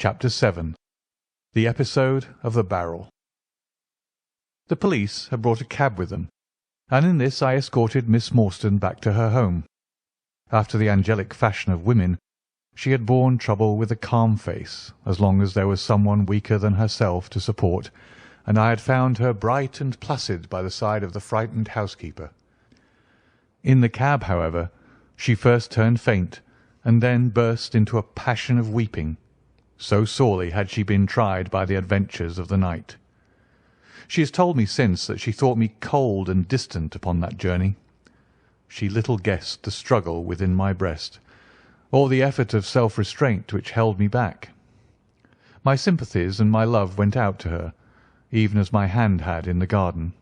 Chapter 7. The Episode of the Barrel. The police had brought a cab with them, and in this I escorted Miss Morstan back to her home. After the angelic fashion of women, she had borne trouble with a calm face as long as there was someone weaker than herself to support, and I had found her bright and placid by the side of the frightened housekeeper. In the cab, however, she first turned faint, and then burst into a passion of weeping, so sorely had she been tried by the adventures of the night. She has told me since that she thought me cold and distant upon that journey. She little guessed the struggle within my breast, or the effort of self-restraint which held me back. My sympathies and my love went out to her, even as my hand had in the garden.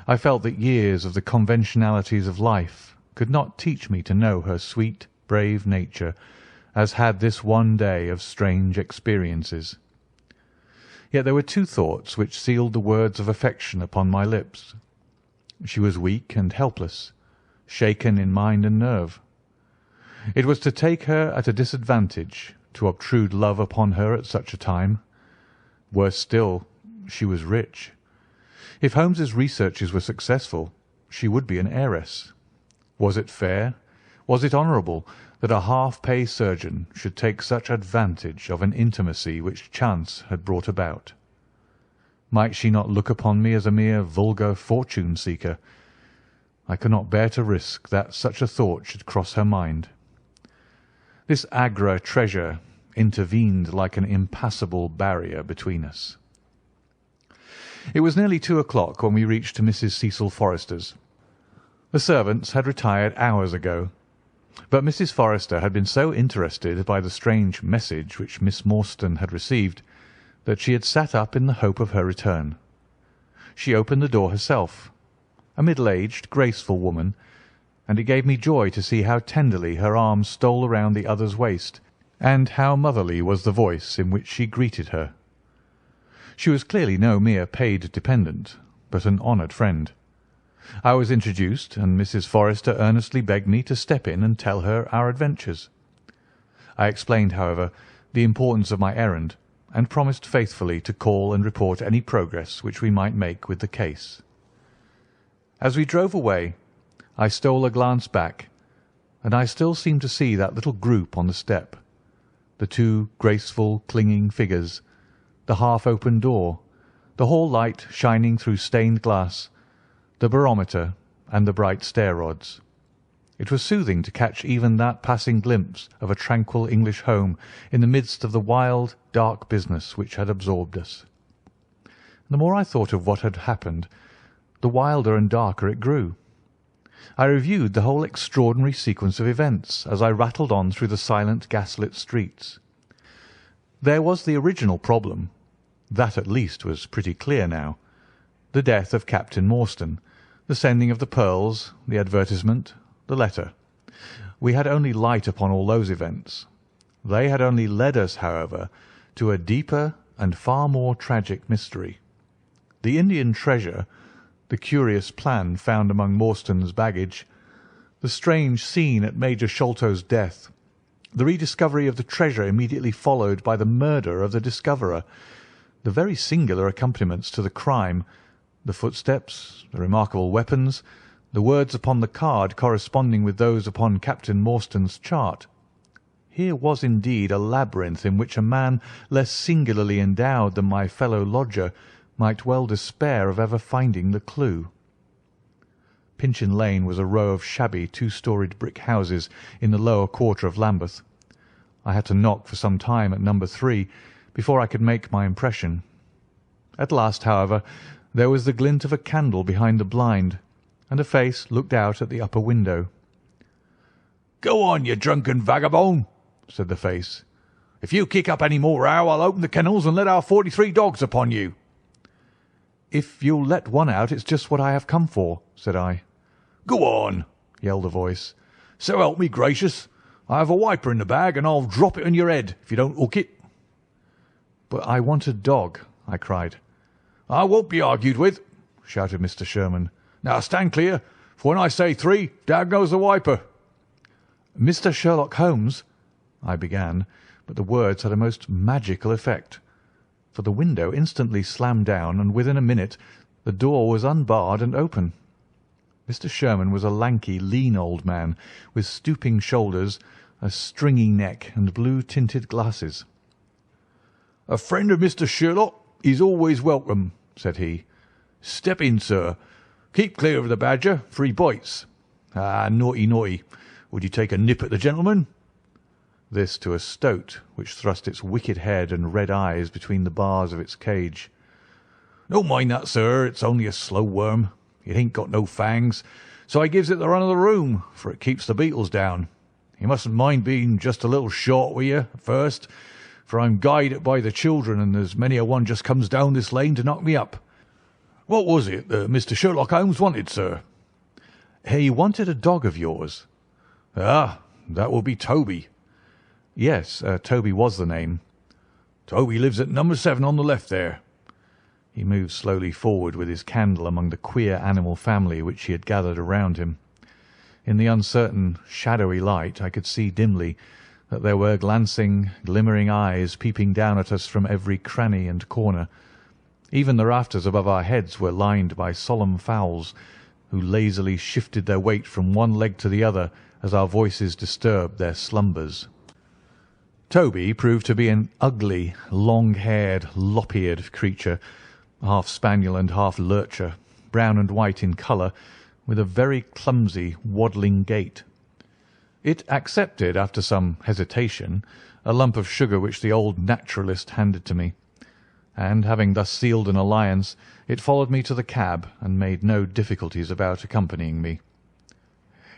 I felt that years of the conventionalities of life could not teach me to know her sweet, brave nature, as had this one day of strange experiences. Yet there were two thoughts which sealed the words of affection upon my lips. She was weak and helpless, shaken in mind and nerve. It was to take her at a disadvantage to obtrude love upon her at such a time. Worse still, she was rich. If Holmes's researches were successful, she would be an heiress. Was it fair, was it honourable, that a half-pay surgeon should take such advantage of an intimacy which chance had brought about? Might she not look upon me as a mere vulgar fortune-seeker? I could not bear to risk that such a thought should cross her mind. This Agra treasure intervened like an impassable barrier between us. It was nearly 2 o'clock when we reached Mrs. Cecil Forrester's. The servants had retired hours ago, but Mrs. Forrester had been so interested by the strange message which Miss Morstan had received that she had sat up in the hope of her return. She opened the door herself, a middle-aged, graceful woman, and it gave me joy to see how tenderly her arm stole around the other's waist, and how motherly was the voice in which she greeted her. She was clearly no mere paid dependent, but an honoured friend. I was introduced, and Mrs. Forrester earnestly begged me to step in and tell her our adventures. I explained, however, the importance of my errand, and promised faithfully to call and report any progress which we might make with the case. As we drove away, I stole a glance back, and I still seemed to see that little group on the step, the two graceful, clinging figures, the half-open door, the hall light shining through stained glass, the barometer, and the bright stair-rods. It was soothing to catch even that passing glimpse of a tranquil English home in the midst of the wild, dark business which had absorbed us. The more I thought of what had happened, the wilder and darker it grew. I reviewed the whole extraordinary sequence of events as I rattled on through the silent gaslit streets. There was the original problem. That at least was pretty clear now. The death of Captain Morstan, the sending of the pearls, the advertisement, the letter. We had only light upon all those events. They had only led us, however, to a deeper and far more tragic mystery. The Indian treasure, the curious plan found among Morstan's baggage, the strange scene at Major Sholto's death, the rediscovery of the treasure immediately followed by the murder of the discoverer, the very singular accompaniments to the crime, the footsteps, the remarkable weapons, the words upon the card corresponding with those upon Captain Morstan's chart. Here was indeed a labyrinth in which a man less singularly endowed than my fellow lodger might well despair of ever finding the clue. Pinchin Lane was a row of shabby two-storied brick houses in the lower quarter of Lambeth. I had to knock for some time at number 3 before I could make my impression. At last, however, there was the glint of a candle behind the blind, and a face looked out at the upper window. "Go on, you drunken vagabond," said the face. "If you kick up any more row, I'll open the kennels and let our 43 dogs upon you." "If you'll let one out, it's just what I have come for," said I. "Go on," yelled the voice. "So help me gracious, I have a wiper in the bag, and I'll drop it on your head if you don't hook it." "But I want a dog," I cried. "I won't be argued with," shouted Mr. Sherman. "Now stand clear, for when I say 3, down goes the wiper." "Mr. Sherlock Holmes," I began, but the words had a most magical effect, for the window instantly slammed down, and within a minute the door was unbarred and open. Mr. Sherman was a lanky, lean old man, with stooping shoulders, a stringy neck, and blue-tinted glasses. "A friend of Mr. Sherlock is always welcome," said he. "Step in, sir. Keep clear of the badger, for he bites. Ah, naughty, naughty. Would you take a nip at the gentleman?" This to a stoat, which thrust its wicked head and red eyes between the bars of its cage. "Don't mind that, sir. It's only a slow worm. It ain't got no fangs, so I gives it the run of the room, for it keeps the beetles down. You mustn't mind being just a little short with you at first, for I'm guided by the children, and there's many a one just comes down this lane to knock me up. What was it that Mr. Sherlock Holmes wanted, sir?" "He wanted a dog of yours." "Ah, that will be Toby." Yes, Toby was the name. "Toby lives at number 7 on the left there." He moved slowly forward with his candle among the queer animal family which he had gathered around him. In the uncertain, shadowy light I could see dimly that there were glancing, glimmering eyes peeping down at us from every cranny and corner. Even the rafters above our heads were lined by solemn fowls, who lazily shifted their weight from one leg to the other as our voices disturbed their slumbers. Toby proved to be an ugly, long-haired, lop-eared creature, half spaniel and half lurcher, brown and white in colour, with a very clumsy, waddling gait. It accepted, after some hesitation, a lump of sugar which the old naturalist handed to me, and having thus sealed an alliance, it followed me to the cab and made no difficulties about accompanying me.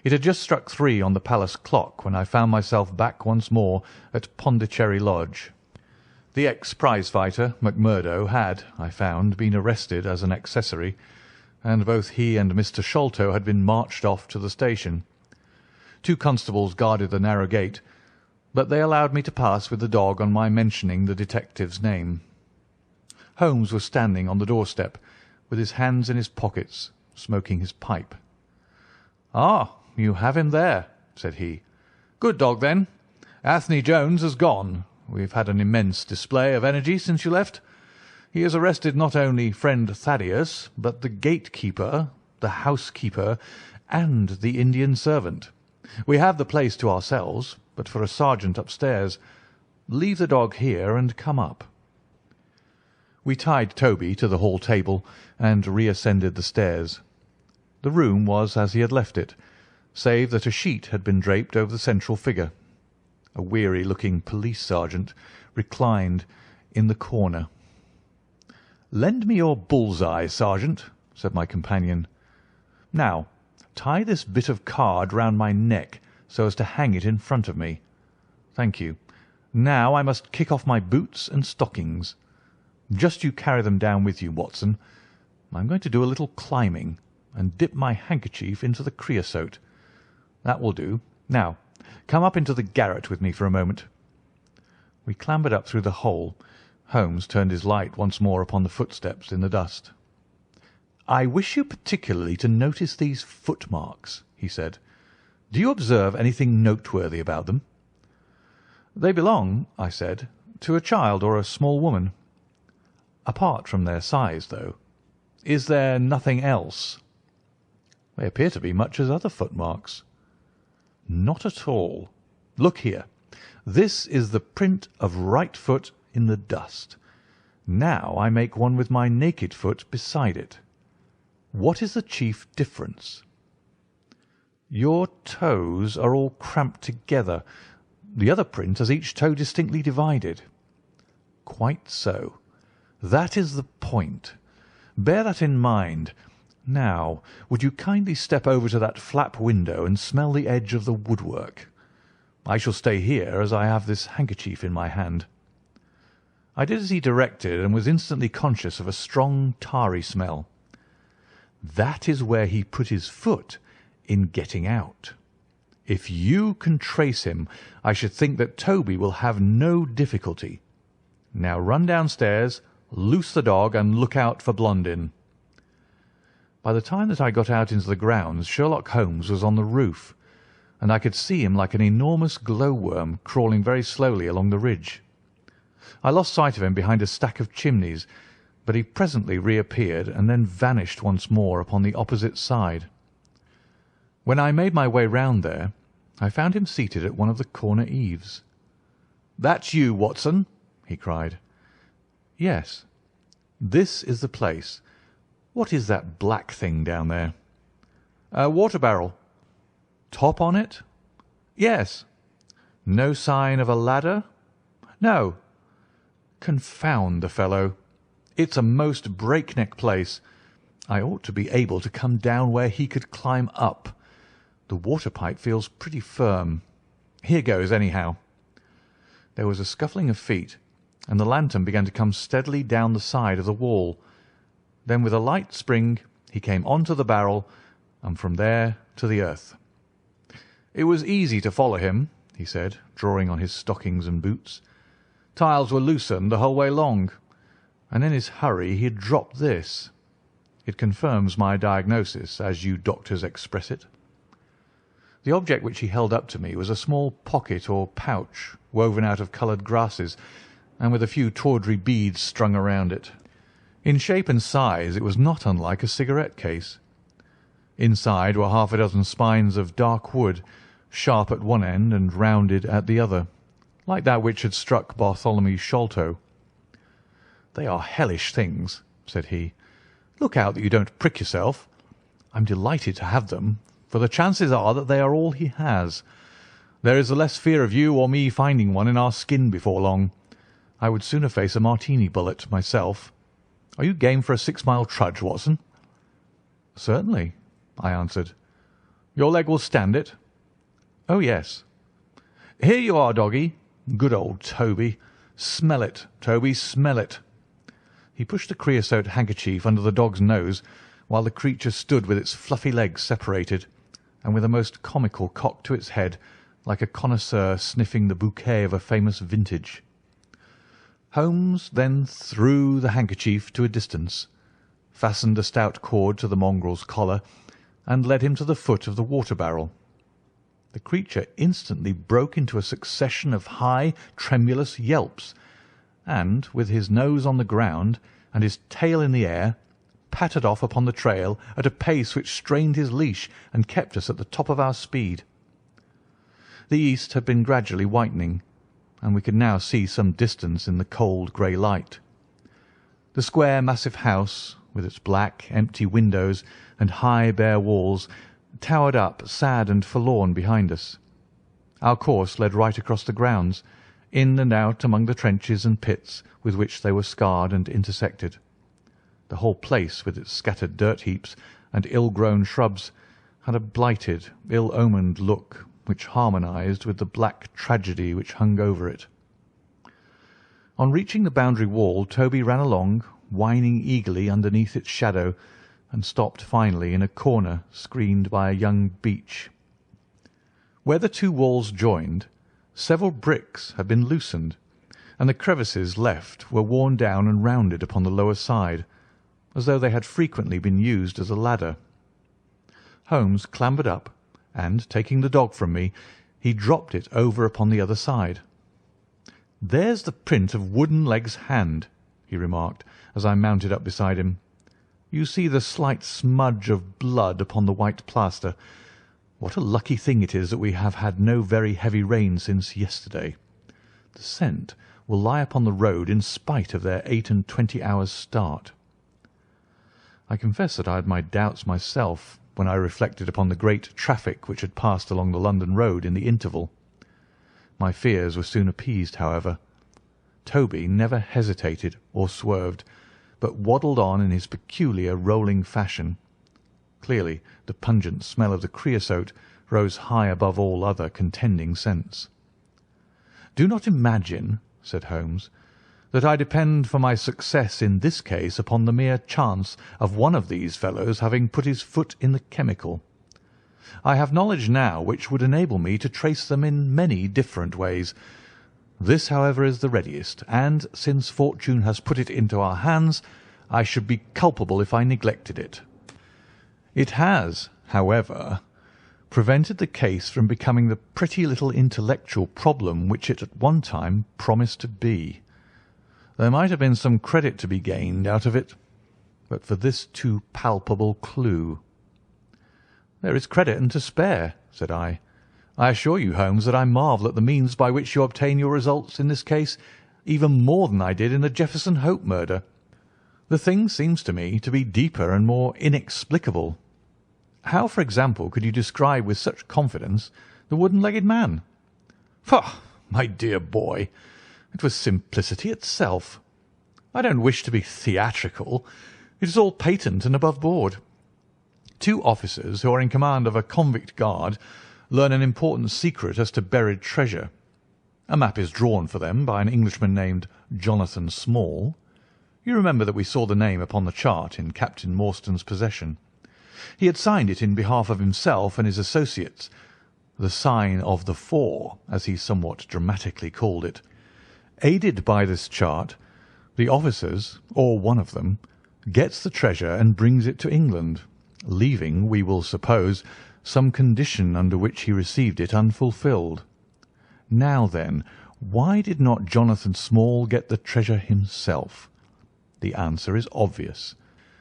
It had just struck 3 on the palace clock when I found myself back once more at Pondicherry Lodge. The ex-prize-fighter, Macmurdo, had, I found, been arrested as an accessory, and both he and Mr. Sholto had been marched off to the station. 2 constables guarded the narrow gate, but they allowed me to pass with the dog on my mentioning the detective's name. Holmes was standing on the doorstep, with his hands in his pockets, smoking his pipe. "Ah, you have him there," said he. "Good dog, then. Anthony Jones has gone. We've had an immense display of energy since you left. He has arrested not only friend Thaddeus, but the gatekeeper, the housekeeper, and the Indian servant. We have the place to ourselves, but for a sergeant upstairs. Leave the dog here and come up." We tied Toby to the hall table and reascended the stairs. The room was as he had left it, save that a sheet had been draped over the central figure. A weary-looking police sergeant reclined in the corner. "Lend me your bull's-eye, sergeant," said my companion. "Now, tie this bit of card round my neck so as to hang it in front of me. Thank you. Now I must kick off my boots and stockings. Just you carry them down with you, Watson. I'm going to do a little climbing and dip my handkerchief into the creosote. That will do. Now, come up into the garret with me for a moment." We clambered up through the hole. Holmes turned his light once more upon the footsteps in the dust. "I wish you particularly to notice these footmarks," he said. "Do you observe anything noteworthy about them?" "They belong," I said, "to a child or a small woman." "Apart from their size, though. Is there nothing else?" "They appear to be much as other footmarks." "Not at all. Look here. This is the print of right foot in the dust. Now I make one with my naked foot beside it. What is the chief difference?" "Your toes are all cramped together. The other print has each toe distinctly divided." "Quite so. That is the point. Bear that in mind. Now, would you kindly step over to that flap window and smell the edge of the woodwork? I shall stay here, as I have this handkerchief in my hand." I did as he directed, and was instantly conscious of a strong tarry smell. That is where he put his foot in getting out. If you can trace him, I should think that Toby will have no difficulty. Now run downstairs, loose the dog, and look out for Blondin. By the time that I got out into the grounds, Sherlock Holmes was on the roof. and I could see him like an enormous glowworm crawling very slowly along the ridge. I lost sight of him behind a stack of chimneys, but he presently reappeared and then vanished once more upon the opposite side. When I made my way round there, I found him seated at one of the corner eaves. "That's you, Watson," he cried. "Yes." "This is the place. What is that black thing down there?" "A water barrel." "Top on it?" "Yes." "No sign of a ladder?" "No." "Confound the fellow! It's a most breakneck place. I ought to be able to come down where he could climb up. The water pipe feels pretty firm. Here goes, anyhow." There was a scuffling of feet, and the lantern began to come steadily down the side of the wall. Then with a light spring he came on to the barrel, and from there to the earth. "It was easy to follow him," he said, drawing on his stockings and boots. "Tiles were loosened the whole way along, and in his hurry he had dropped this. It confirms my diagnosis, as you doctors express it." The object which he held up to me was a small pocket or pouch woven out of coloured grasses, and with a few tawdry beads strung around it. In shape and size it was not unlike a cigarette case. Inside were half a dozen spines of dark wood, sharp at one end and rounded at the other, like that which had struck Bartholomew Sholto. "They are hellish things," said he. "Look out that you don't prick yourself. I'm delighted to have them, for the chances are that they are all he has. There is the less fear of you or me finding one in our skin before long. I would sooner face a Martini bullet myself. Are you game for a 6-mile trudge, Watson?" "Certainly," I answered. "Your leg will stand it?" "Oh, yes." "Here you are, doggy. Good old Toby. Smell it, Toby, smell it." He pushed a creosote handkerchief under the dog's nose, while the creature stood with its fluffy legs separated, and with a most comical cock to its head, like a connoisseur sniffing the bouquet of a famous vintage. Holmes then threw the handkerchief to a distance, fastened a stout cord to the mongrel's collar, and led him to the foot of the water barrel. The creature instantly broke into a succession of high, tremulous yelps, and, with his nose on the ground and his tail in the air, pattered off upon the trail at a pace which strained his leash and kept us at the top of our speed. The east had been gradually whitening, and we could now see some distance in the cold grey light. The square, massive house, with its black, empty windows and high, bare walls, towered up sad and forlorn behind us. Our course led right across the grounds, in and out among the trenches and pits with which they were scarred and intersected. The whole place, with its scattered dirt heaps and ill-grown shrubs, had a blighted, ill-omened look which harmonized with the black tragedy which hung over it. On reaching the boundary wall, Toby ran along, whining eagerly underneath its shadow, and stopped finally in a corner screened by a young beech. Where the two walls joined, several bricks had been loosened, and the crevices left were worn down and rounded upon the lower side, as though they had frequently been used as a ladder. Holmes clambered up, and, taking the dog from me, he dropped it over upon the other side. "There's the print of Wooden-leg's hand," he remarked, as I mounted up beside him. "You see the slight smudge of blood upon the white plaster. What a lucky thing it is that we have had no very heavy rain since yesterday. The scent will lie upon the road in spite of their 28 hours' start." I confess that I had my doubts myself when I reflected upon the great traffic which had passed along the London road in the interval. My fears were soon appeased, however. Toby never hesitated or swerved, but waddled on in his peculiar rolling fashion. Clearly the pungent smell of the creosote rose high above all other contending scents. "Do not imagine," said Holmes, "that I depend for my success in this case upon the mere chance of one of these fellows having put his foot in the chemical. I have knowledge now which would enable me to trace them in many different ways. This, however, is the readiest, and, since fortune has put it into our hands, I should be culpable if I neglected it. It has, however, prevented the case from becoming the pretty little intellectual problem which it at one time promised to be. There might have been some credit to be gained out of it, but for this too palpable clue. "There is credit and to spare," said I. "I assure you, Holmes, that I marvel at the means by which you obtain your results in this case even more than I did in the Jefferson Hope murder. The thing seems to me to be deeper and more inexplicable. How, for example, could you describe with such confidence the wooden-legged man?" "Pah, my dear boy, it was simplicity itself. I don't wish to be theatrical. It is all patent and above board. Two officers who are in command of a convict guard learn an important secret as to buried treasure. A map is drawn for them by an Englishman named Jonathan Small. You remember that we saw the name upon the chart in Captain Morstan's possession. He had signed it in behalf of himself and his associates, the sign of the Four, as he somewhat dramatically called it. Aided by this chart, the officers, or one of them, gets the treasure and brings it to England, leaving, we will suppose, some condition under which he received it unfulfilled. Now then, why did not Jonathan Small get the treasure himself? The answer is obvious.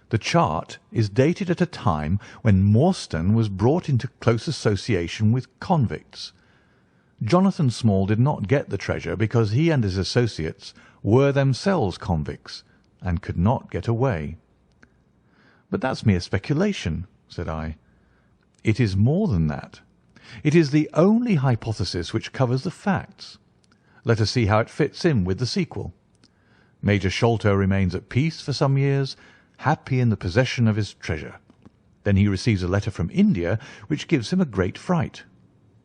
The chart is dated at a time when Morstan was brought into close association with convicts. Jonathan Small did not get the treasure because he and his associates were themselves convicts and could not get away. "But that's mere speculation," said I. "It is more than that. It is the only hypothesis which covers the facts. Let us see how it fits in with the sequel. Major Sholto remains at peace for some years, happy in the possession of his treasure. Then he receives a letter from India which gives him a great fright.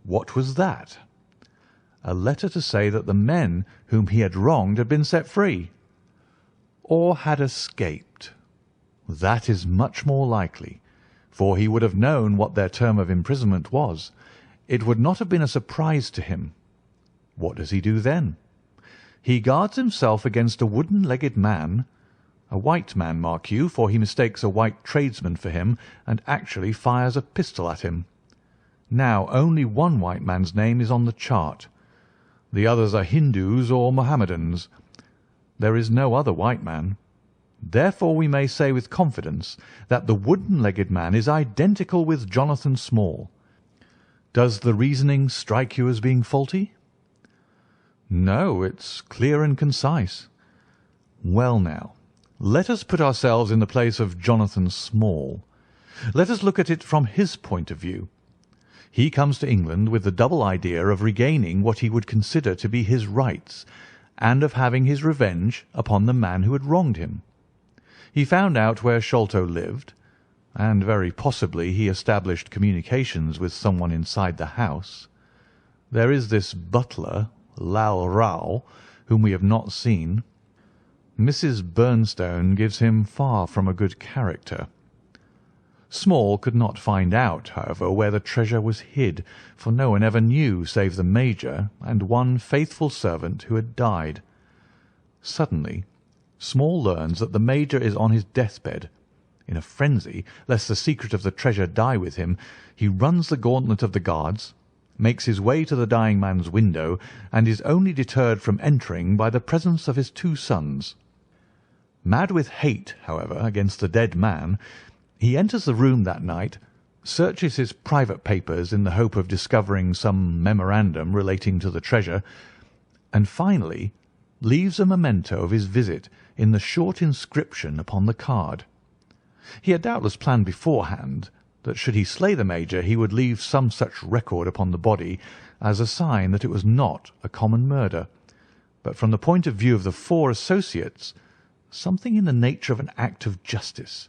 What was that? A letter to say that the men whom he had wronged had been set free, or had escaped. That is much more likely, for he would have known what their term of imprisonment was. It would not have been a surprise to him. What does he do then? He guards himself against a wooden-legged man, a white man, mark you, for he mistakes a white tradesman for him and actually fires a pistol at him. Now only one white man's name is on the chart. The others are Hindus or Mohammedans. There is no other white man. Therefore we may say with confidence that the wooden-legged man is identical with Jonathan Small. Does the reasoning strike you as being faulty?" "No, it's clear and concise." "Well now, let us put ourselves in the place of Jonathan Small. Let us look at it from his point of view. He comes to England with the double idea of regaining what he would consider to be his rights, and of having his revenge upon the man who had wronged him. He found out where Sholto lived, and very possibly he established communications with someone inside the house. There is this butler, Lal Rao, whom we have not seen. Mrs. Bernstone gives him far from a good character. Small could not find out, however, where the treasure was hid, for no one ever knew save the Major and one faithful servant who had died. Suddenly, Small learns that the Major is on his deathbed. In a frenzy, lest the secret of the treasure die with him, he runs the gauntlet of the guards, makes his way to the dying man's window, and is only deterred from entering by the presence of his two sons. Mad with hate, however, against the dead man, he enters the room that night, searches his private papers in the hope of discovering some memorandum relating to the treasure, and finally leaves a memento of his visit in the short inscription upon the card. He had doubtless planned beforehand that should he slay the Major he would leave some such record upon the body as a sign that it was not a common murder, but from the point of view of the four associates, something in the nature of an act of justice.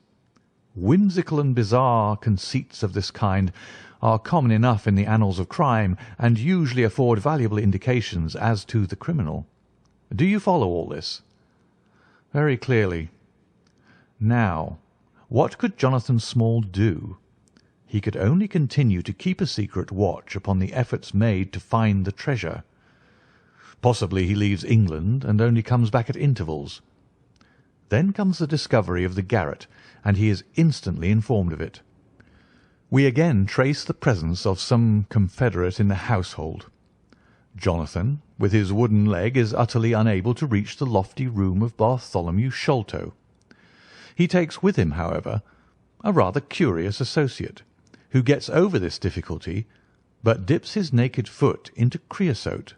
Whimsical and bizarre conceits of this kind are common enough in the annals of crime, and usually afford valuable indications as to the criminal. Do you follow all this? Very clearly. Now, what could Jonathan Small do? He could only continue to keep a secret watch upon the efforts made to find the treasure. Possibly he leaves England and only comes back at intervals. Then comes the discovery of the garret, and he is instantly informed of it. We again trace the presence of some confederate in the household. Jonathan, with his wooden leg, is utterly unable to reach the lofty room of Bartholomew Sholto. He takes with him, however, a rather curious associate, who gets over this difficulty, but dips his naked foot into creosote.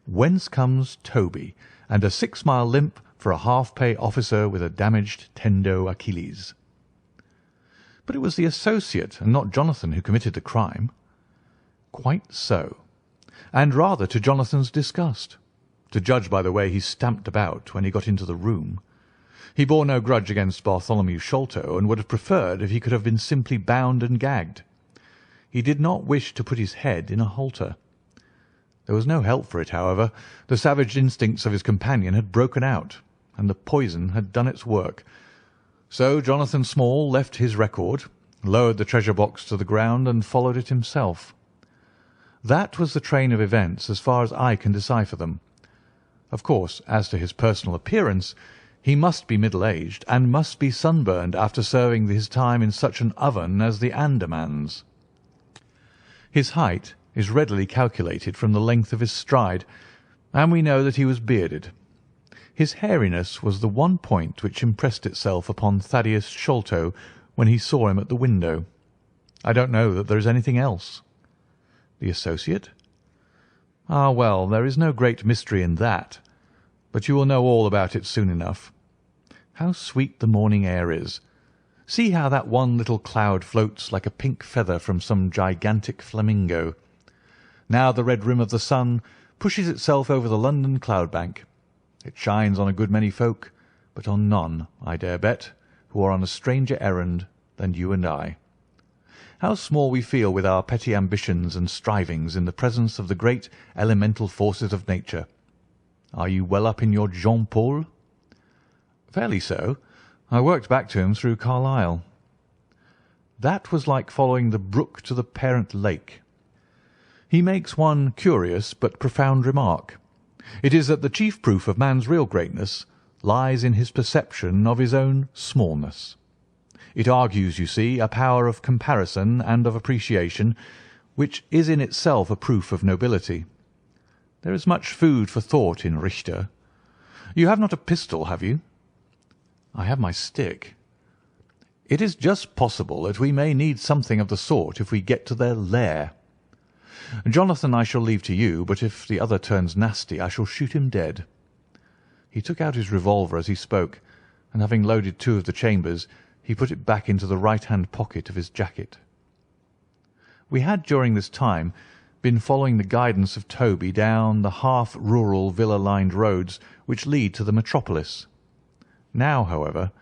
Whence comes Toby, and a 6-mile limp for a half-pay officer with a damaged tendo Achilles. But it was the associate and not Jonathan who committed the crime. Quite so, and rather to Jonathan's disgust, to judge by the way he stamped about when he got into the room. He bore no grudge against Bartholomew Sholto, and would have preferred if he could have been simply bound and gagged. He did not wish to put his head in a halter. There was no help for it, however. The savage instincts of his companion had broken out, and the poison had done its work. So Jonathan Small left his record, lowered the treasure box to the ground, and followed it himself. That was the train of events as far as I can decipher them. Of course, as to his personal appearance, he must be middle-aged, and must be sunburned after serving his time in such an oven as the Andamans. His height is readily calculated from the length of his stride, and we know that he was bearded. His hairiness was the one point which impressed itself upon Thaddeus Sholto when he saw him at the window. I don't know that there is anything else. The associate? Ah, well, there is no great mystery in that, but you will know all about it soon enough. How sweet the morning air is! See how that one little cloud floats like a pink feather from some gigantic flamingo. Now the red rim of the sun pushes itself over the London cloud bank. It shines on a good many folk, but on none, I dare bet, who are on a stranger errand than you and I. How small we feel with our petty ambitions and strivings in the presence of the great elemental forces of nature. Are you well up in your Jean Paul? Fairly so. I worked back to him through Carlyle. That was like following the brook to the parent lake. He makes one curious but profound remark. It is that the chief proof of man's real greatness lies in his perception of his own smallness. It argues, you see, a power of comparison and of appreciation, which is in itself a proof of nobility. There is much food for thought in Richter. You have not a pistol, have you? I have my stick. It is just possible that we may need something of the sort if we get to their lair. Jonathan I shall leave to you, but if the other turns nasty I shall shoot him dead. He took out his revolver as he spoke, and having loaded 2 of the chambers, he put it back into the right-hand pocket of his jacket. We had during this time been following the guidance of Toby down the half-rural villa-lined roads which lead to the metropolis. Now, however,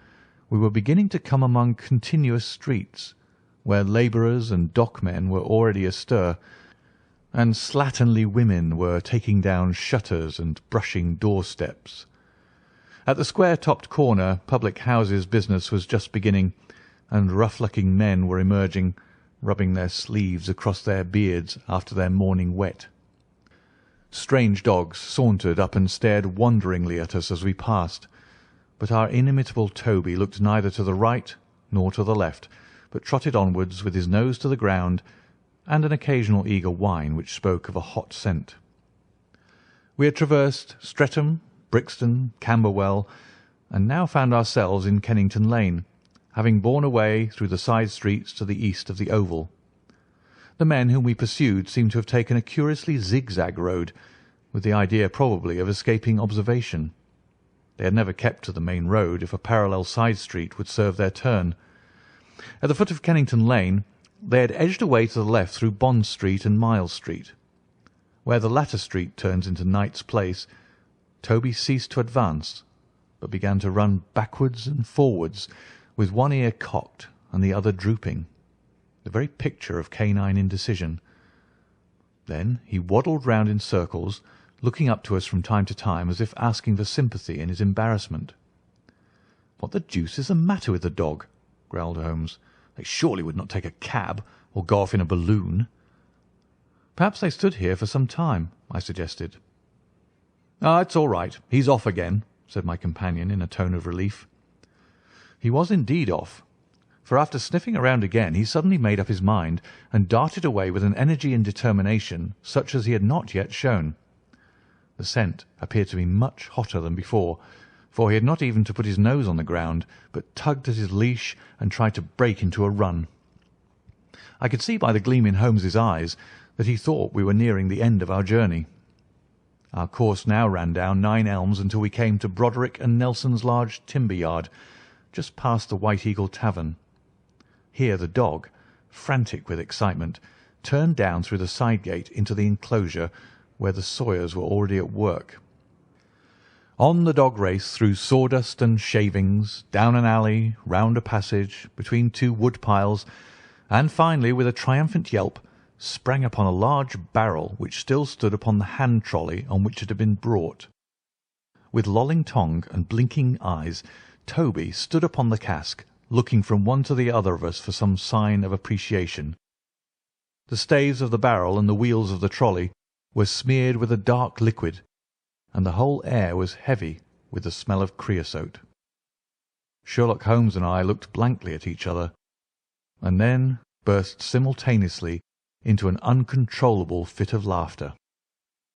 we were beginning to come among continuous streets, where labourers and dockmen were already astir, and slatternly women were taking down shutters and brushing doorsteps. At the square-topped corner public houses business was just beginning, and rough-looking men were emerging, rubbing their sleeves across their beards after their morning wet. Strange dogs sauntered up and stared wonderingly at us as we passed, but our inimitable Toby looked neither to the right nor to the left, but trotted onwards with his nose to the ground, and an occasional eager whine which spoke of a hot scent. We had traversed Streatham, Brixton, Camberwell, and now found ourselves in Kennington Lane, having borne away through the side streets to the east of the Oval. The men whom we pursued seemed to have taken a curiously zigzag road, with the idea probably of escaping observation. They had never kept to the main road if a parallel side street would serve their turn. At the foot of Kennington Lane they had edged away to the left through Bond Street and Miles Street. Where the latter street turns into Knight's Place, Toby ceased to advance, but began to run backwards and forwards, with one ear cocked and the other drooping, the very picture of canine indecision. Then he waddled round in circles, looking up to us from time to time as if asking for sympathy in his embarrassment. "What the deuce is the matter with the dog?" growled Holmes. "They surely would not take a cab or go off in a balloon." "Perhaps they stood here for some time," I suggested. "Ah, it's all right. He's off again," said my companion in a tone of relief. He was indeed off, for after sniffing around again he suddenly made up his mind and darted away with an energy and determination such as he had not yet shown. The scent appeared to be much hotter than before, for he had not even to put his nose on the ground, but tugged at his leash and tried to break into a run. I could see by the gleam in Holmes's eyes that he thought we were nearing the end of our journey. Our course now ran down 9 Elms until we came to Broderick and Nelson's large timber yard, just past the White Eagle Tavern. Here the dog, frantic with excitement, turned down through the side gate into the enclosure where the sawyers were already at work. On the dog race through sawdust and shavings, down an alley, round a passage, between 2 wood piles, and finally, with a triumphant yelp, sprang upon a large barrel which still stood upon the hand trolley on which it had been brought. With lolling tongue and blinking eyes, Toby stood upon the cask, looking from one to the other of us for some sign of appreciation. The staves of the barrel and the wheels of the trolley were smeared with a dark liquid, and the whole air was heavy with the smell of creosote. Sherlock Holmes and I looked blankly at each other, and then burst simultaneously into an uncontrollable fit of laughter.